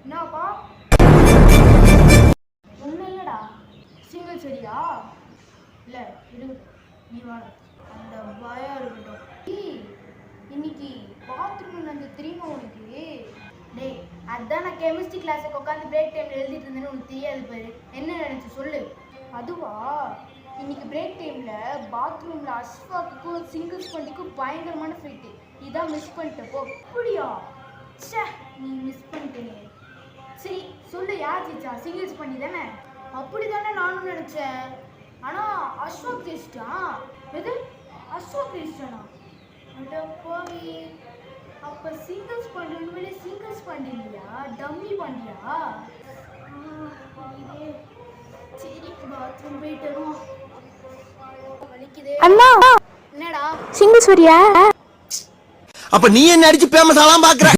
என்னப்பா? ஒன்றும் இல்லைடா. சிங்கிள் சரியா? இல்லை இரு, நீ வாட. அந்த பயம் இருக்கட்டும். இன்னைக்கு பாத்ரூம் அந்த தெரியுமா உனக்கு? டேய், அதான் நான் கெமிஸ்ட்ரி கிளாஸுக்கு உட்காந்து பிரேக் டைம்ல எழுதிட்டு இருந்தேன்னு உனக்கு தெரியாது பாரு. என்ன நினைச்சு சொல்லு. அதுவா, இன்னைக்கு பிரேக் டைம்ல பாத்ரூம்ல அஸ்வாக்குக்கும் சிங்கிள்ஸ் பண்ணிக்கும் பயங்கரமான ஃபைட்டு. இதான் மிஸ் பண்ணிட்டப்போ. அப்படியா? சே, நீ மிஸ் பண்ணிட்டேனே. சரி சொல்லு, யார் ஜெயிச்சா? சிங்கிள்ஸ் பண்ணி தானே? அப்படி தானே நானும் நினச்சேன். ஆனால் அஸ்வாக் ஜெயிச்சிட்டான். எது அஸ்வாக் ஜெயிச்சிட்டானா? அட போய், அப்போ சிங்கிள்ஸ் பண்ணுறதுன்னு சிங்கிள்ஸ் பண்ணியா? டம்மி பண்ணியா? சரி, பாத்ரூம் போயிட்டு வரும். வலிக்குதே. அண்ணா, என்னடா சிங்கிள்ஸ் வரியா? அப்ப நீ என்ன அடிச்சு பேமஸ் ஆலாம் பாக்குற?